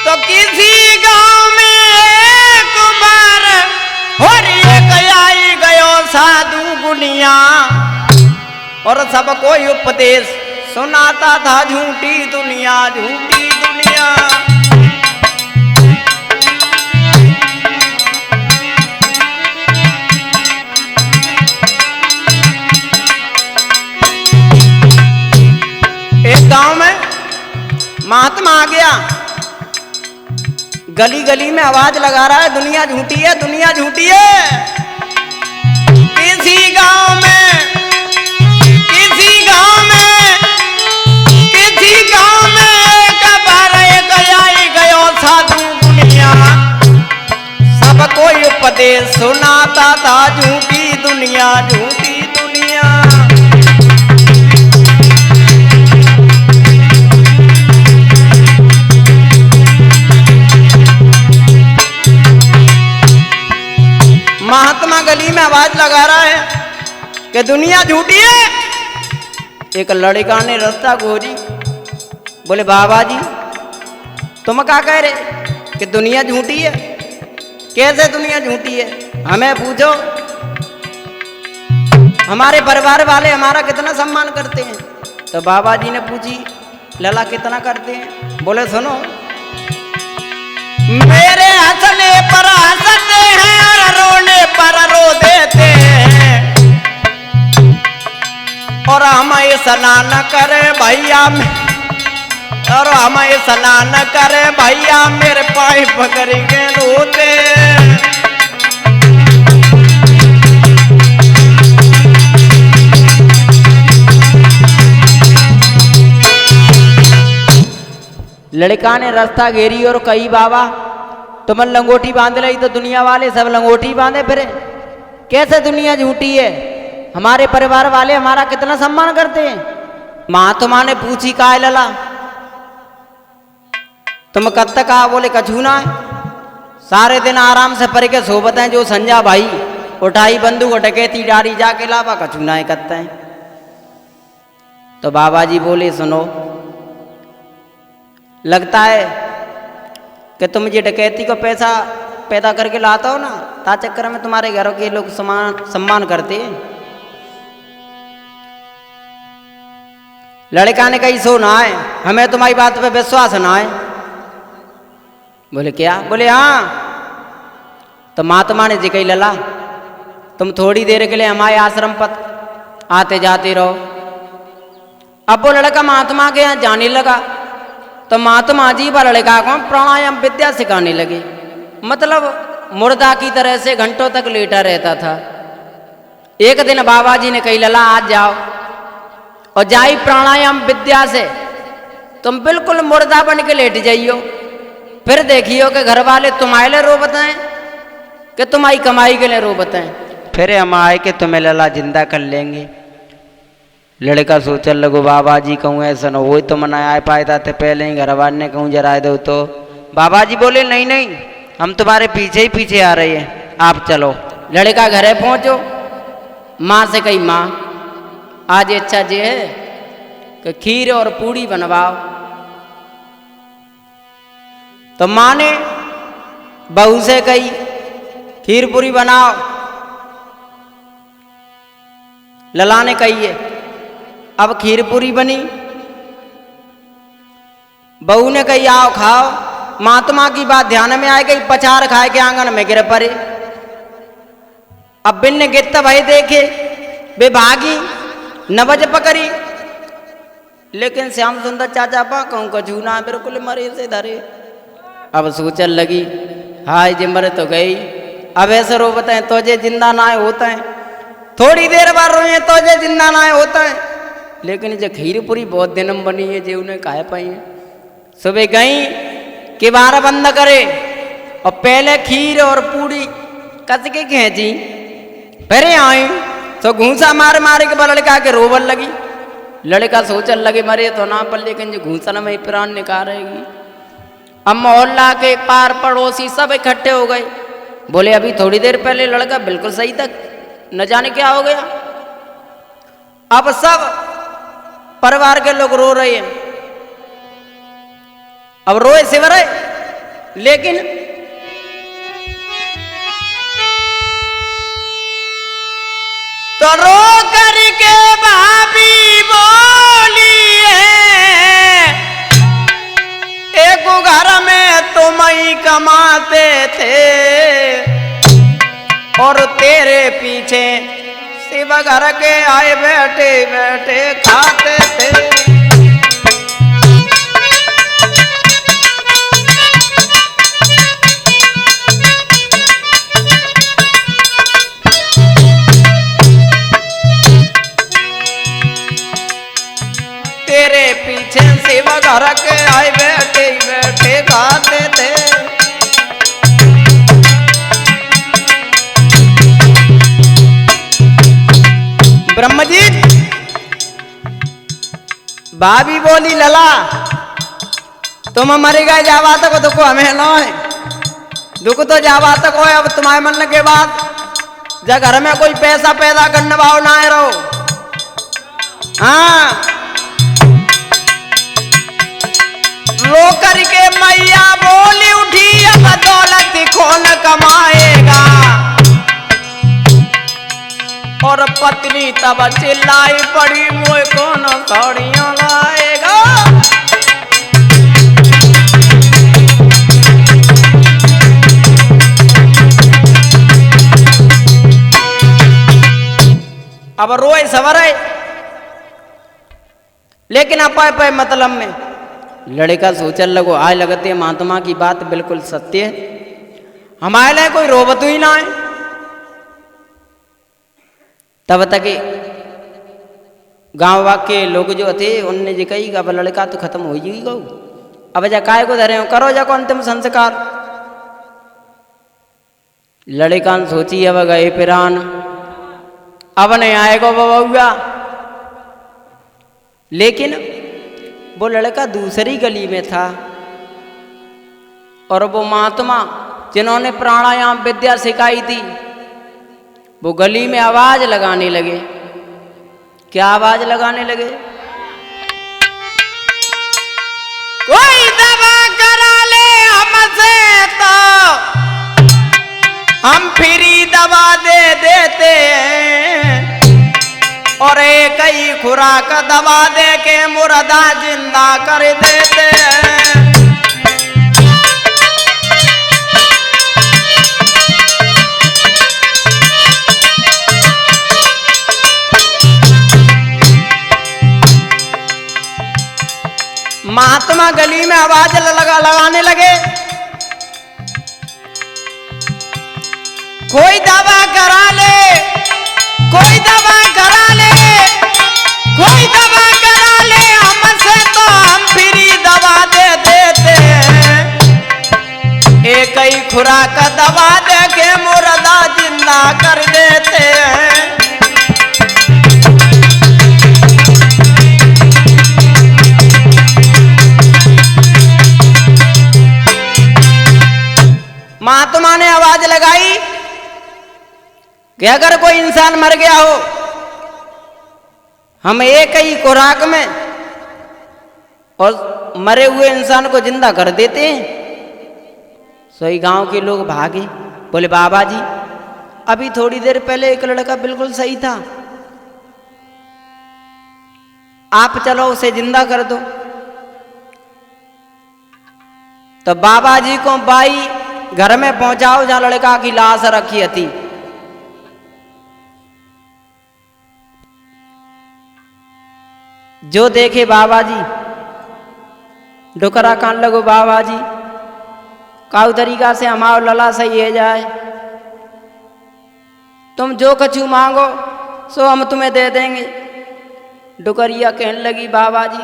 तो किसी गांव में एक बार और एक आई गयो साधु गुनिया और सबको उपदेश सुनाता था झूठी दुनिया झूठी दुनिया। एक गांव में महात्मा आ गया, गली गली में आवाज लगा रहा है दुनिया झूठी है दुनिया झूठी है। किसी गांव में कबार एक आई गयो साधु दुनिया सबको उपदेश सुनाता था झूठी दुनिया झूठी दुनिया। महात्मा गली में आवाज लगा रहा है कि दुनिया झूठी है। एक लड़का ने रास्ता गोरी बोले बाबा जी तुम क्या कह रहे कि दुनिया झूठी है? कैसे दुनिया झूठी है? हमें पूछो, हमारे परिवार वाले हमारा कितना सम्मान करते हैं। तो बाबा जी ने पूछी लला कितना करते हैं? बोले सुनो, मेरे हंसने पर हंसते हैं और रोने पर रो देते हैं और हमें स्नान करे भैया और हमें स्नान करे भैया मेरे पाए पकड़ के रोते। लड़का ने रास्ता घेरी और कही बाबा तुम लंगोटी बांध ली तो दुनिया वाले सब लंगोटी बांधे फिरे। कैसे दुनिया झूठी है? हमारे परिवार वाले हमारा कितना सम्मान करते हैं। महात्मा ने पूछी का है लला तुम कब तक आ? बोले कछूना है, सारे दिन आराम से पढ़ के सोबत हैं जो संजा भाई उठाई बंदूक डकैती डारी जाके लावा कछूना है करते हैं। तो बाबा जी बोले सुनो, लगता है कि तुम ये डकैती को पैसा पैदा करके लाता हो ना, ता चक्कर में तुम्हारे घरों के लोग सम्मान करते हैं। लड़का ने कही सो ना है, हमें तुम्हारी बात पे विश्वास ना है। बोले क्या? बोले हाँ। तो महात्मा ने जी कही लला तुम थोड़ी देर के लिए हमारे आश्रम पर आते जाते रहो। अब वो लड़का महात्मा के यहाँ जाने लगा तो महात्मा जी व लड़का को प्राणायाम विद्या सिखाने लगे। मतलब मुर्दा की तरह से घंटों तक लेटा रहता था। एक दिन बाबा जी ने कही लला आज जाओ और जाई प्राणायाम विद्या से तुम बिल्कुल मुर्दा बन के लेट जाइयो, फिर देखियो कि घर वाले तुम्हारे लिए रो बताएं कि तुम्हारी कमाई के लिए रो बताएं, फिर हम आए कि तुम्हें लला जिंदा कर लेंगे। लड़का सोचल लगो बाबा जी कहूँ ऐसा ना वही तो मना आ पाए थे पहले ही घर वाले ने कहूँ जरा दो। तो बाबा जी बोले नहीं नहीं हम तुम्हारे पीछे ही पीछे आ रहे हैं, आप चलो। लड़का घरे पहुंचो, माँ से कही माँ आज अच्छा जे है कि खीर और पूड़ी बनवाओ। तो माँ ने बहू से कही खीर पूरी बनाओ। लला ने कही है अब खीर पूरी बनी। बहू ने कही आओ खाओ। महात्मा की बात ध्यान में आ गई, पचार खाए के आंगन में गिर पड़े। अब बिन गित्त भाई देखे वे भागी नवज पकड़ी, लेकिन श्याम सुंदर चाचा पा कहूँ कछूना बिल्कुल मरे से धरे। अब सोचल लगी हाय जे मरे तो गई, अब ऐसे रो बताए तो जे जिंदा ना होता है, थोड़ी देर बाद रोए तो जे जिंदा ना होता है। लेकिन जो खीर पूरी बहुत दिन में बनी है जो उन्हें खाए पाई है। सुबह गई कि बार बंद करे और पहले खीर और पूड़ी कस के खींची, फिर आई तो घूसा मार मार के लड़का के रोबल लगी। लड़का सोचल लगे मरे तो ना पर, लेकिन जो घूसन में प्राण निकालेगी। अब मोहल्ला के पार पड़ोसी सब इकट्ठे हो गए, बोले अभी थोड़ी देर पहले लड़का बिल्कुल सही था, न जाने क्या हो गया। अब सब परिवार के लोग रो रहे हैं। अब रोए सिवरे लेकिन तो रो करके भाभी बोली है, एक घर में तुम ही कमाते थे और तेरे पीछे शिव घर के आए बैठे बैठे खाते थे। तेरे पीछे शिव घर के आए बैठे बैठे खाते थे। ब्रह्मजीत भाभी बोली लला तुम मरेगा जावा तक दुख हमें न है, दुख तो जावा तक हो। अब तुम्हारे मन के बाद जब घर में कोई पैसा पैदा करने वाला ना है रहो। हाँ रो करके मैया बोली उठी, अब दौलत कौन कमाएगा। और पत्नी तब चिल्लाई पड़ी, मोए कौन साड़ियां लाएगा। अब रोए सवरे, लेकिन अपाय पाए मतलब में लड़का सोचल लगो, आय लगते महात्मा की बात बिल्कुल सत्य है, हमारे लिए कोई रोबत ही ना है। तब तक गांव वाग के लोग जो थे उनने जी कही अब लड़का तो खत्म हो ही गो, अब जा काय को धरे हो, करो जा अंतिम संस्कार। लड़का सोची अब गए पिरान, अब नहीं आएगा बबुआ। लेकिन वो लड़का दूसरी गली में था और वो महात्मा जिन्होंने प्राणायाम विद्या सिखाई थी वो गली में आवाज लगाने लगे। क्या आवाज लगाने लगे? कोई दवा करा ले हमसे तो हम फ्री दवा दे देते हैं, और एक ही खुराक दवा दे के मुर्दा जिंदा कर देते हैं। महात्मा गली में आवाज लगाने लगे, कोई दवा करा ले, कोई दवा करा ले, कोई दवा करा ले हमसे तो हम फ्री दवा दे देते हैं। एक ही खुराक दवा दे के मुर्दा जिंदा कर देते हैं। महात्मा ने आवाज लगाई कि अगर कोई इंसान मर गया हो, हम एक ही खुराक में और मरे हुए इंसान को जिंदा कर देते हैं। सही गांव के लोग भागे, बोले बाबा जी अभी थोड़ी देर पहले एक लड़का बिल्कुल सही था, आप चलो उसे जिंदा कर दो। तो बाबा जी को बाई घर में पहुंचाओ जहां लड़का की लाश रखी थी। जो देखे बाबा जी डुकरा कान लगो, बाबा जी काउ तरीका से हमारा लला सही है जाए, तुम जो कछु मांगो सो हम तुम्हें दे देंगे। डुकरिया कहने लगी बाबा जी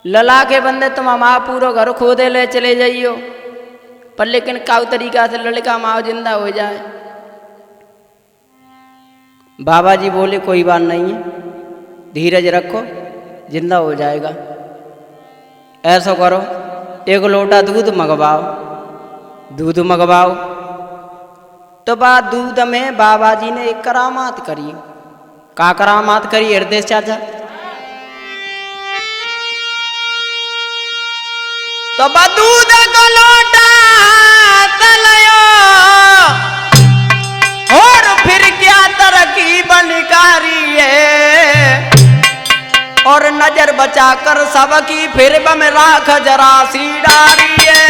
लला के बंदे तुम हमारा पूरा घर खोदे ले चले जाइयो, पर लेकिन काउ तरीका से लड़का माओ जिंदा हो जाए। बाबा जी बोले कोई बात नहीं है, धीरज रखो, जिंदा हो जाएगा। ऐसा करो एक लोटा दूध मंगवाओ, दूध मंगवाओ। तो बाद दूध में बाबा जी ने एक करामात करी। का करामात करी हृदय चाचा? तो दूध को लोटा तलयो और फिर क्या तरक्की बनकारी है, और नजर बचाकर सबकी फिर बम राख जरा सी डारी है।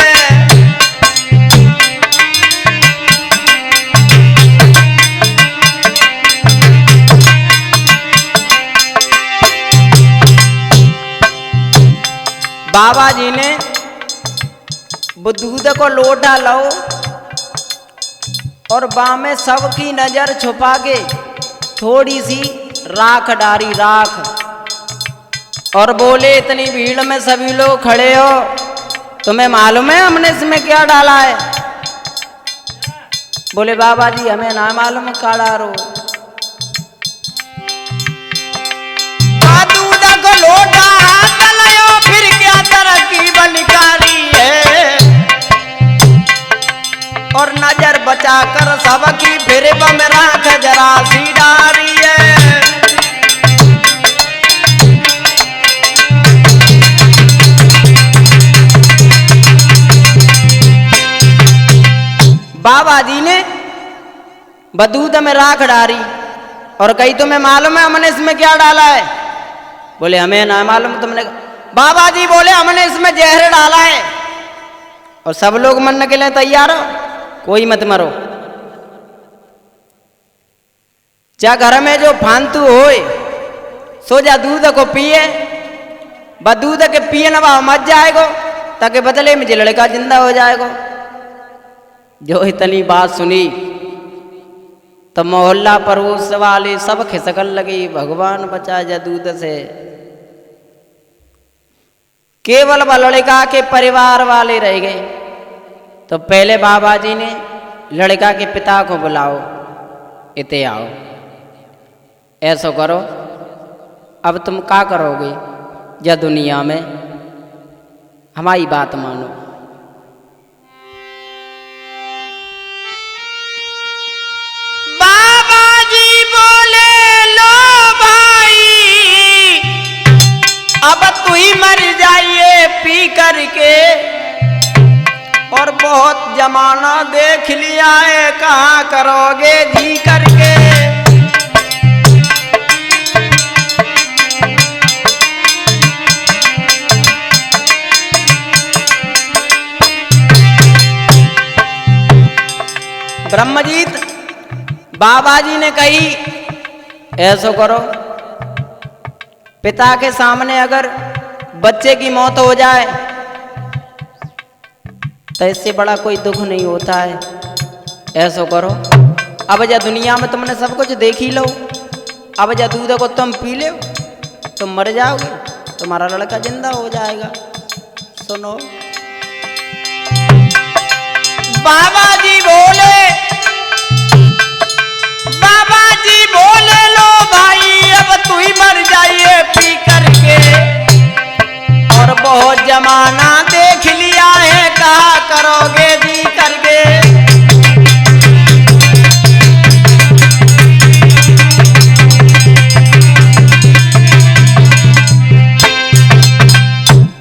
बाबा जी ने वो दूध को लोटा लो और बाँ में सबकी नजर छुपा के थोड़ी सी राख डारी, राख, और बोले इतनी भीड़ में सभी लोग खड़े हो, तुम्हें मालूम है हमने इसमें क्या डाला है? बोले बाबा जी हमें ना मालूम क्या डालो। दूध को लोटा तलयो फिर क्या तरक्की बनकारी है, और नजर बचाकर सबकी फिर बम राख जरा सी डारी है। बाबा जी ने बदूध में राख डारी और कही तुम्हें मालूम है हमने इसमें क्या डाला है? बोले हमें ना मालूम। तुमने? बाबा जी बोले हमने इसमें जहर डाला है। और सब लोग मरने के लिए तैयार हो, कोई मत मरो। जा घर में जो फांतु होए सो जा दूध को पिए, दूध के पिए न वह मर जाएगो, ताकि बदले में लड़का जिंदा हो जाएगो। जो इतनी बात सुनी तो मोहल्ला पड़ोस वाले सब खिसकन लगी, भगवान बचा जा दूध से। केवल वह लड़का के परिवार वाले रह गए। तो पहले बाबा जी ने लड़का के पिता को बुलाओ, इते आओ, ऐसा करो, अब तुम क्या करोगे या दुनिया में, हमारी बात मानो। बाबा जी बोले लो भाई अब तू ही मर जाइए पी करके, और बहुत जमाना देख लिया है, कहाँ करोगे जी करके। ब्रह्मजीत बाबा जी ने कही ऐसा करो, पिता के सामने अगर बच्चे की मौत हो जाए तो इससे बड़ा कोई दुख नहीं होता है। ऐसा करो, अब जा दुनिया में तुमने सब कुछ देख ही लो, अब जा दूध को तुम पी लो, तुम मर जाओगे, तुम्हारा लड़का जिंदा हो जाएगा। सुनो बाबा जी बोले, बाबा जी बोले लो भाई अब तू ही मर जाइए पी करके, और बहुत जमाना देख लिया है, कहा करोगे जी करके।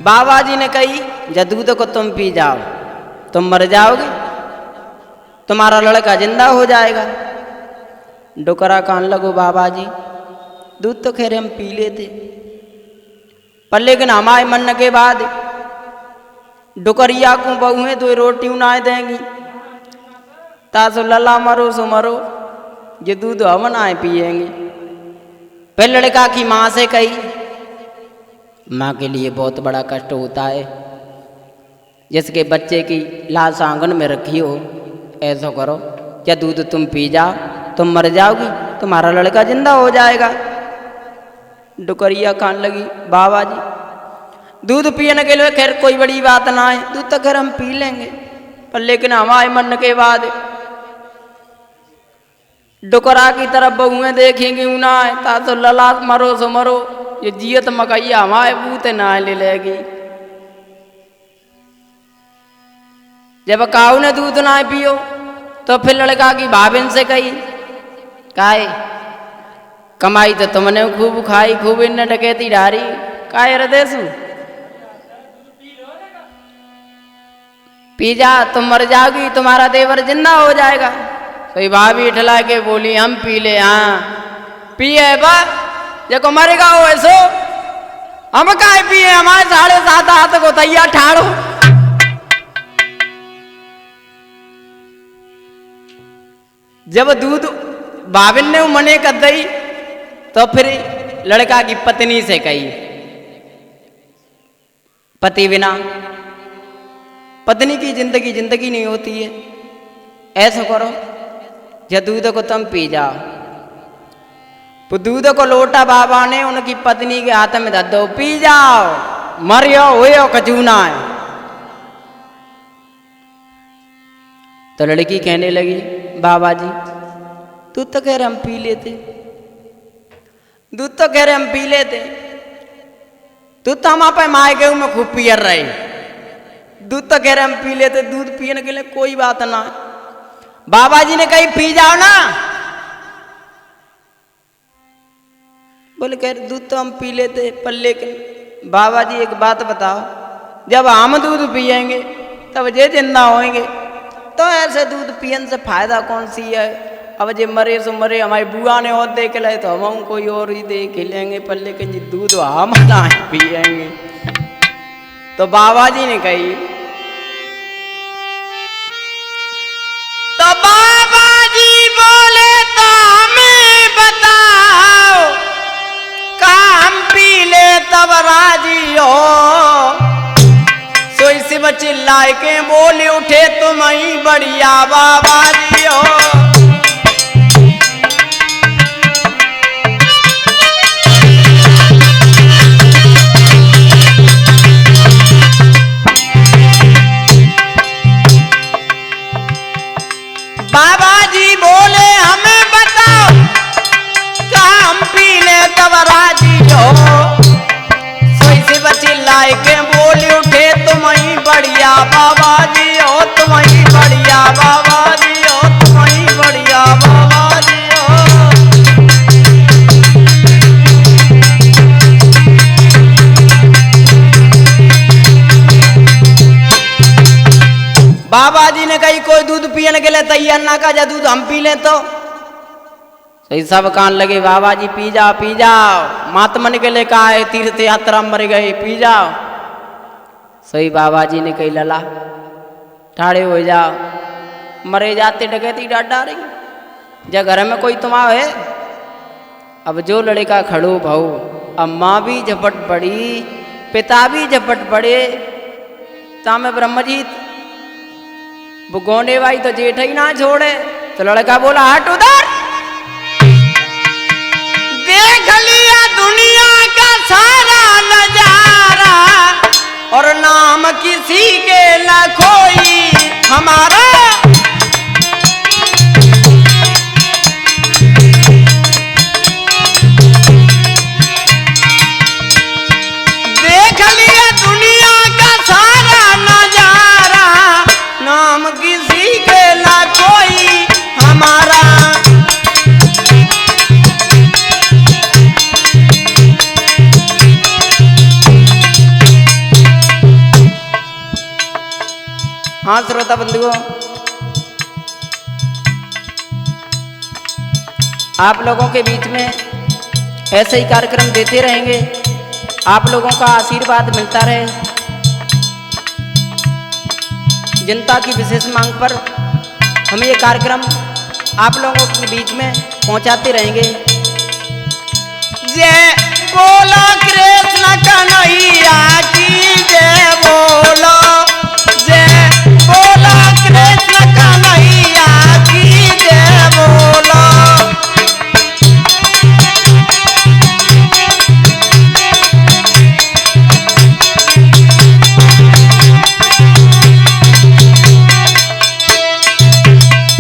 बाबा जी ने कही जब दूध को तुम पी जाओ तुम मर जाओगे, तुम्हारा लड़का जिंदा हो जाएगा। डुकरा कान लगो बाबा जी, दूध तो खैर हम पी लेते, पर लेकिन हमारे मन के बाद डुकरिया को बहुएं तो रोटी उनाए देंगी, तासो लला मरो सो मरो, ये दूध हम आए पिएंगे। फिर लड़का की माँ से कही, माँ के लिए बहुत बड़ा कष्ट होता है, जिसके बच्चे की लाश आंगन में रखी हो, ऐसा करो क्या दूध तुम पी जाओ, तुम मर जाओगी, तुम्हारा लड़का जिंदा हो जाएगा। डुकरिया खान लगी बाबा जी दूध पीने के लिए खैर कोई बड़ी बात ना है, दूध तो खैर हम पी लेंगे, पर लेकिन हमारे मन के बाद डुकरा की तरफ बहुएं देखेंगी ना है, ता तो लला मरो सो मरो, ये जियत मकैया हमारे बूते ना ले लेगी। जब काऊ ने दूध ना पियो तो फिर लड़का की भाभिन से कही, काहे कमाई तो तुमने खूब खाई, खूब इन डकैती डारी, काहे हृदय सु पी जा, तुम मर जाओगी, तुम्हारा देवर जिंदा हो जाएगा। तो भाभी ठला के बोली हम पी ले। हाँ पिए बा, जको मरेगा हो ऐसो, हम काहे पिए, हमारे 7.5 हाथ को तैयार ठाड़ो। जब दूध भाभिन ने मने कर दई तो फिर लड़का की पत्नी से कही, पति बिना पत्नी की जिंदगी जिंदगी नहीं होती है। ऐसा करो, या दूध को तुम पी जाओ। तो दूध को लोटा बाबा ने उनकी पत्नी के हाथ में धर दो, पी जाओ, मरियो हुए कचूना है। तो लड़की कहने लगी, बाबा जी दूध तो कह रहे हम पी लेते, दूध तो कह रहे हम पी लेते, दूध तो हम आप माए के में खूब पियर रहे, दूध तो कह रहे हम पी लेते, दूध पीने के लिए कोई बात ना। बाबा जी ने कही पी जाओ ना। बोले कह रहे दूध तो हम पी लेते पर लेकिन बाबा जी एक बात बताओ, जब हम दूध पिएंगे तब जे जिंदा होंगे, तो ऐसे दूध पियन से फायदा कौन सी है। अब जे मरे सो मरे, हमारी बुआ ने और देख ले तो हम कोई और ही देख लेंगे, पर लेकिन जी दूध हम ना पिएंगे। तो बाबा जी ने कही, तो बाबा जी बोले तो हमें बताओ, काम पी ले तब राजी हो। सोई शिव चिल्लाए के बोले उठे तुम ही बढ़िया बाबा जी हो। बाबा जी बोले हमें बताओ, काम पी ले तब राजी हो। सोई शिव चिल्लाए के बोले उठे तुम ही बढ़िया बाबा जी हो, तुम ही बढ़िया बाबा जी हो, तुम ही बढ़िया बाबा जी हो। बाबा जी ने कही कोई दूध पीने के लिए तैयार ना का, जा दूध हम पी ले तो सही। सब कान लगे, बाबा जी पी जाओ पी जाओ, महात्मन के लिए कहा है, तीर्थ यात्रा मर गए, पी जाओ। सही बाबा जी ने कही लला ठाड़े हो जाओ, मरे जाते डकैती डांट डारी, जब घर में कोई तुम है। अब जो लड़का खड़ो भाऊ, अम्मा भी झपट पड़ी, पिता भी झपट पड़े, तामे ब्रह्मजीत वो गोंडे भाई तो जेठ ही ना छोड़े। तो लड़का बोला हट उधर, देख लिया दुनिया का सारा नजारा, और नाम किसी के न कोई हमारा। देख लिया दुनिया का सारा नजारा, नाम किसी के ना कोई हमारा। हाँ श्रोता बंधुओं, आप लोगों के बीच में ऐसे ही कार्यक्रम देते रहेंगे, आप लोगों का आशीर्वाद मिलता रहे। जनता की विशेष मांग पर हम ये कार्यक्रम आप लोगों के बीच में पहुंचाते रहेंगे। जय बोलो कृष्ण कन्हैया की जय, बोलो जय